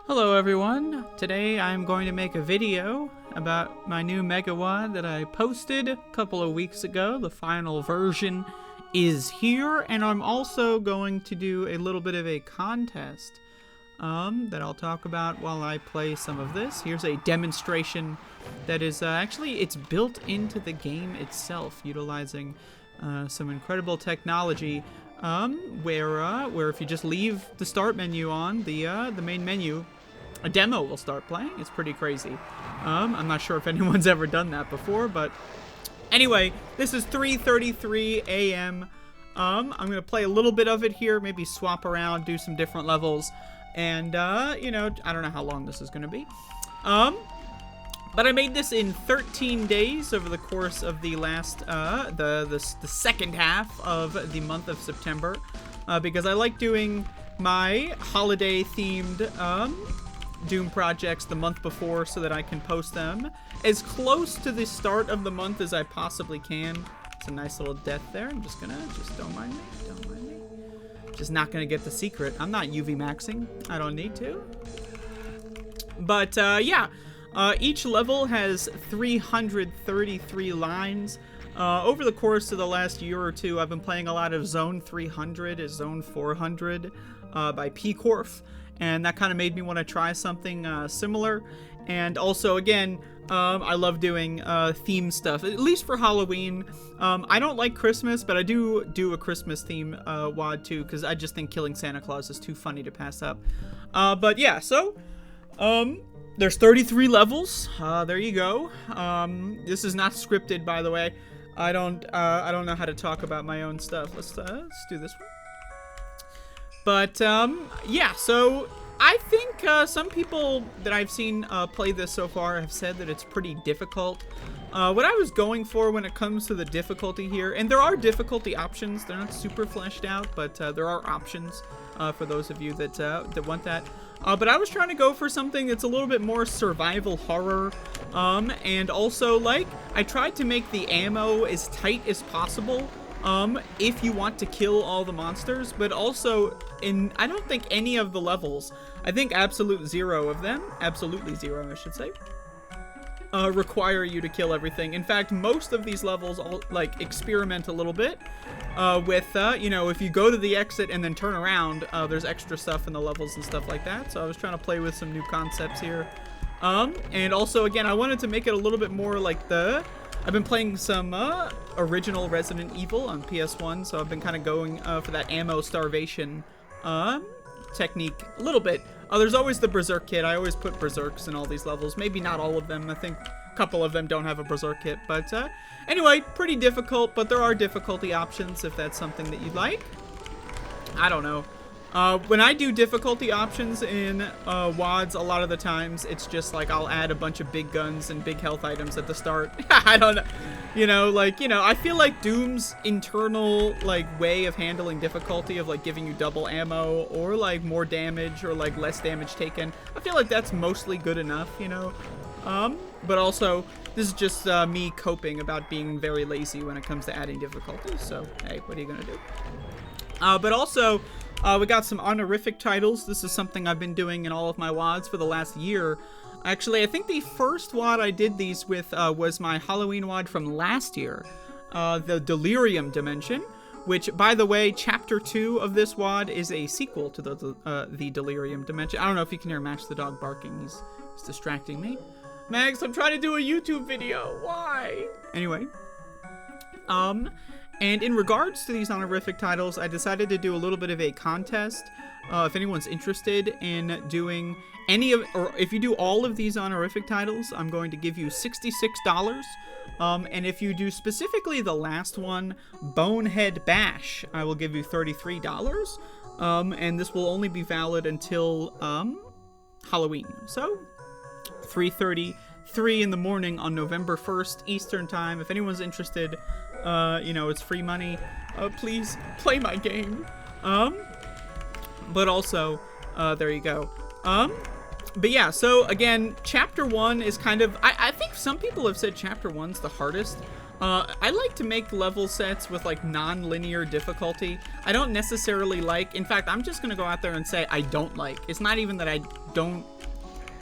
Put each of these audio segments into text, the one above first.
Hello everyone, today I'm going to make a video about my new Megawad that I posted a couple of weeks ago. The final version is here, and I'm also going to do a little bit of a contest that I'll talk about while I play some of this. Here's a demonstration that is actually, it's built into the game itself, utilizing some incredible technology where if you just leave the start menu on, the main menu, a demo will start playing. It's pretty crazy. I'm not sure if anyone's ever done that before, but anyway, this is 3:33 a.m. I'm gonna play a little bit of it here, maybe swap around, do some different levels, and you know, I don't know how long this is gonna be. But I made this in 13 days over the course of the last, the second half of the month of September, because I like doing my holiday-themed Doom projects the month before so that I can post them as close to the start of the month as I possibly can. It's a nice little death there. I'm just don't mind me. Just not gonna get the secret. I'm not UV maxing. I don't need to. But yeah, each level has 333 lines. Over the course of the last year or two, I've been playing a lot of Zone 300 as Zone 400 by P-Corf. And that kind of made me want to try something similar. And also, again, I love doing theme stuff, at least for Halloween. I don't like Christmas, but I do a Christmas theme WOD too, because I just think killing Santa Claus is too funny to pass up. But yeah, so there's 33 levels. There you go. This is not scripted, by the way. I don't know how to talk about my own stuff. Let's do this one. But, yeah, so I think some people that I've seen play this so far have said that it's pretty difficult. What I was going for when it comes to the difficulty here, and there are difficulty options, they're not super fleshed out, but there are options for those of you that want that. But I was trying to go for something that's a little bit more survival horror, and also, like, I tried to make the ammo as tight as possible. If you want to kill all the monsters, but also I don't think any of the levels, I think absolutely zero of them, I should say, require you to kill everything. In fact, most of these levels like experiment a little bit with, you know, if you go to the exit and then turn around, there's extra stuff in the levels and stuff like that. So I was trying to play with some new concepts here. And also, again, I wanted to make it a little bit more like I've been playing some original Resident Evil on PS1, so I've been kind of going for that ammo starvation technique a little bit. There's always the Berserk kit. I always put Berserks in all these levels. Maybe not all of them. I think a couple of them don't have a Berserk kit. But anyway, pretty difficult, but there are difficulty options if that's something that you'd like. I don't know. When I do difficulty options in WODs, a lot of the times it's just like I'll add a bunch of big guns and big health items at the start. I don't know. I feel like Doom's internal, like, way of handling difficulty of, like, giving you double ammo or, like, more damage or, like, less damage taken, I feel like that's mostly good enough, you know? But also, this is just me coping about being very lazy when it comes to adding difficulty, so, hey, what are you gonna do? But also, we got some honorific titles. This is something I've been doing in all of my WODs for the last year. Actually, I think the first WOD I did these with was my Halloween WOD from last year, the Delirium Dimension, which, by the way, Chapter 2 of this WOD is a sequel to the Delirium Dimension. I don't know if you can hear Max the dog barking. He's distracting me. Max, I'm trying to do a YouTube video. Why? Anyway. And in regards to these honorific titles, I decided to do a little bit of a contest. If anyone's interested in doing or if you do all of these honorific titles, I'm going to give you $66. And if you do specifically the last one, Bonehead Bash, I will give you $33. And this will only be valid until Halloween. So, 3:33 in the morning on November 1st Eastern Time. If anyone's interested, you know, it's free money. Please play my game. But also, there you go. But yeah, so again, Chapter 1 is kind of, I think some people have said Chapter 1's the hardest. I like to make level sets with like non-linear difficulty. I don't necessarily like, in fact, I'm just gonna go out there and say I don't like. It's not even that I don't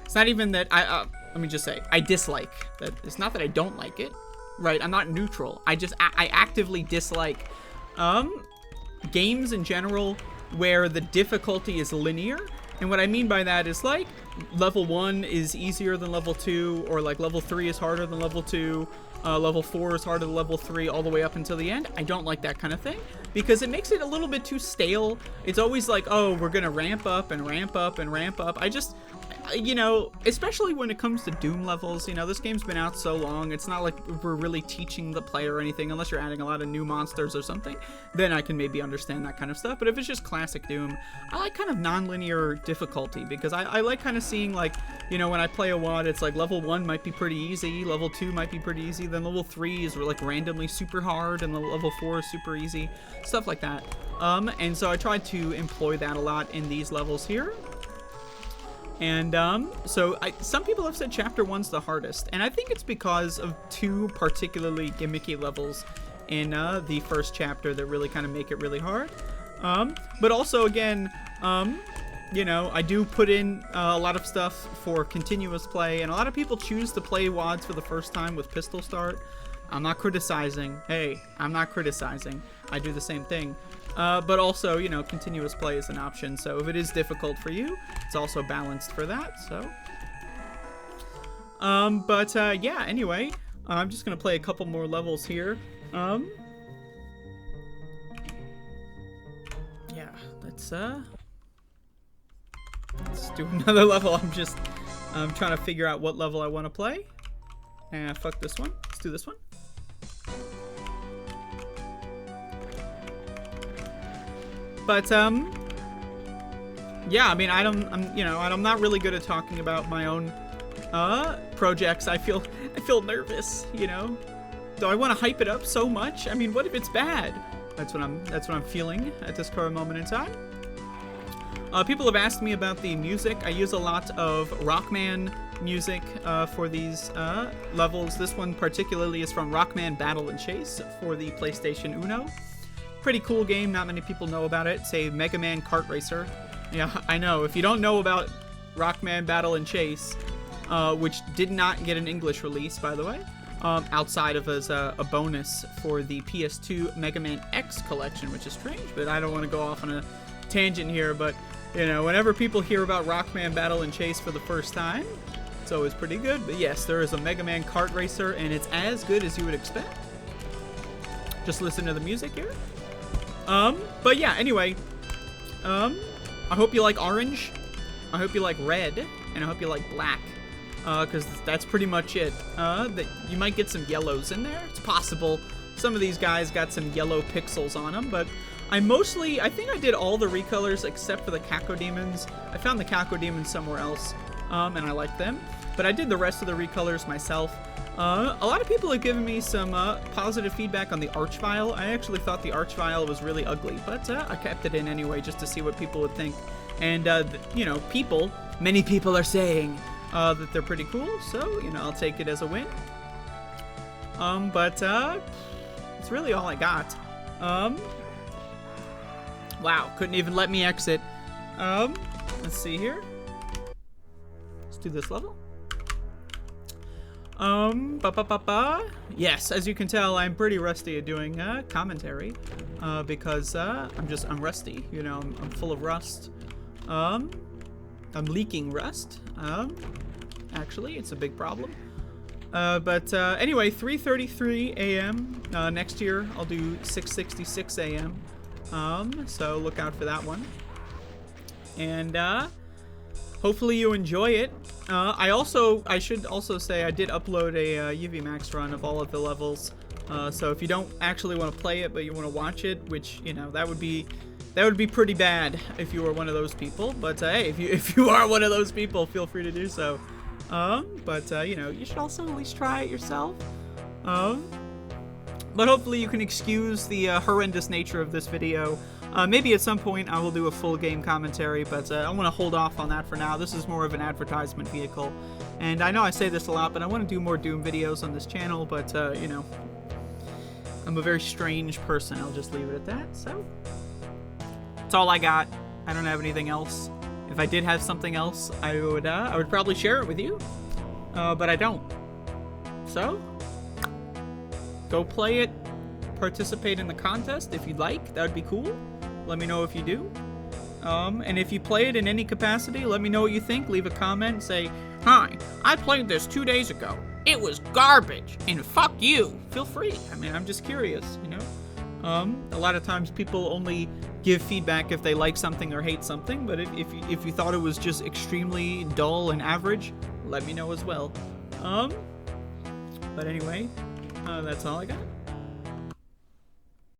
It's not even that let me just say, I dislike that. It's not that I don't like it, right? I'm not neutral. I actively dislike games in general where the difficulty is linear. And what I mean by that is like level 1 is easier than level 2, or like level 3 is harder than level 2, level 4 is harder than level 3, all the way up until the end. I don't like that kind of thing because it makes it a little bit too stale. It's always like, oh, we're gonna ramp up and ramp up and ramp up. You know, especially when it comes to Doom levels, you know, this game's been out so long, it's not like we're really teaching the player anything, unless you're adding a lot of new monsters or something, then I can maybe understand that kind of stuff. But if it's just classic Doom, I like kind of non-linear difficulty, because I like kind of seeing, like, you know, when I play a WoD, it's like level 1 might be pretty easy, level 2 might be pretty easy, then level 3 is like randomly super hard, and level 4 is super easy, stuff like that. And so I tried to employ that a lot in these levels here. And so some people have said chapter 1's the hardest, and I think it's because of 2 particularly gimmicky levels in the first chapter that really kind of make it really hard. But also, again, you know, I do put in a lot of stuff for continuous play, and a lot of people choose to play WoDs for the first time with pistol start. I'm not criticizing. Hey, I'm not criticizing. I do the same thing. But also, you know, continuous play is an option, so if it is difficult for you, it's also balanced for that, so. Yeah, anyway, I'm just gonna play a couple more levels here. Yeah, let's do another level. I'm trying to figure out what level I want to play. Fuck this one. Let's do this one. But, yeah, I mean, I'm not really good at talking about my own, projects. I feel nervous, you know? Do I want to hype it up so much? I mean, what if it's bad? That's what I'm feeling at this current moment in time. People have asked me about the music. I use a lot of Rockman music, for these, levels. This one particularly is from Rockman Battle and Chase for the PlayStation Uno. Pretty cool game, not many people know about it. It's a Mega Man kart racer. Yeah, I know, if you don't know about Rockman Battle and Chase, which did not get an English release, by the way, outside of as a bonus for the PS2 Mega Man X collection, which is strange, but I don't want to go off on a tangent here, but, you know, whenever people hear about Rockman Battle and Chase for the first time, it's always pretty good. But yes, there is a Mega Man kart racer, and it's as good as you would expect. Just listen to the music here. But yeah, anyway, I hope you like orange, I hope you like red, and I hope you like black, because that's pretty much it. That you might get some yellows in there, it's possible. Some of these guys got some yellow pixels on them, but I think I did all the recolors except for the Cacodemons. I found the Cacodemons somewhere else, and I liked them, but I did the rest of the recolors myself. A lot of people have given me some positive feedback on the Archvile. I actually thought the Archvile was really ugly, but I kept it in anyway just to see what people would think. And, you know, many people are saying that they're pretty cool, so, you know, I'll take it as a win. But it's really all I got. Wow, couldn't even let me exit. Let's see here. Let's do this level. Yes, as you can tell, I'm pretty rusty at doing commentary, because I'm rusty, you know, I'm full of rust. I'm leaking rust. Actually, it's a big problem. But anyway, 3:33 a.m. Next year, I'll do 6:66 a.m. So look out for that one. And hopefully you enjoy it. I should also say I did upload a UVMax run of all of the levels. So if you don't actually want to play it, but you want to watch it, which, you know, that would be pretty bad if you were one of those people. But hey, if you are one of those people, feel free to do so. You know, you should also at least try it yourself. But hopefully you can excuse the horrendous nature of this video. Maybe at some point I will do a full game commentary, but I want to hold off on that for now. This is more of an advertisement vehicle. And I know I say this a lot, but I want to do more Doom videos on this channel, but, you know, I'm a very strange person. I'll just leave it at that. So, that's all I got. I don't have anything else. If I did have something else, I would probably share it with you, but I don't. So, go play it, participate in the contest if you'd like. That would be cool. Let me know if you do. And if you play it in any capacity, let me know what you think. Leave a comment, say, "Hi, I played this 2 days ago. It was garbage, and fuck you." Feel free. I mean, I'm just curious, you know? A lot of times people only give feedback if they like something or hate something, but if you thought it was just extremely dull and average, let me know as well. But anyway, that's all I got.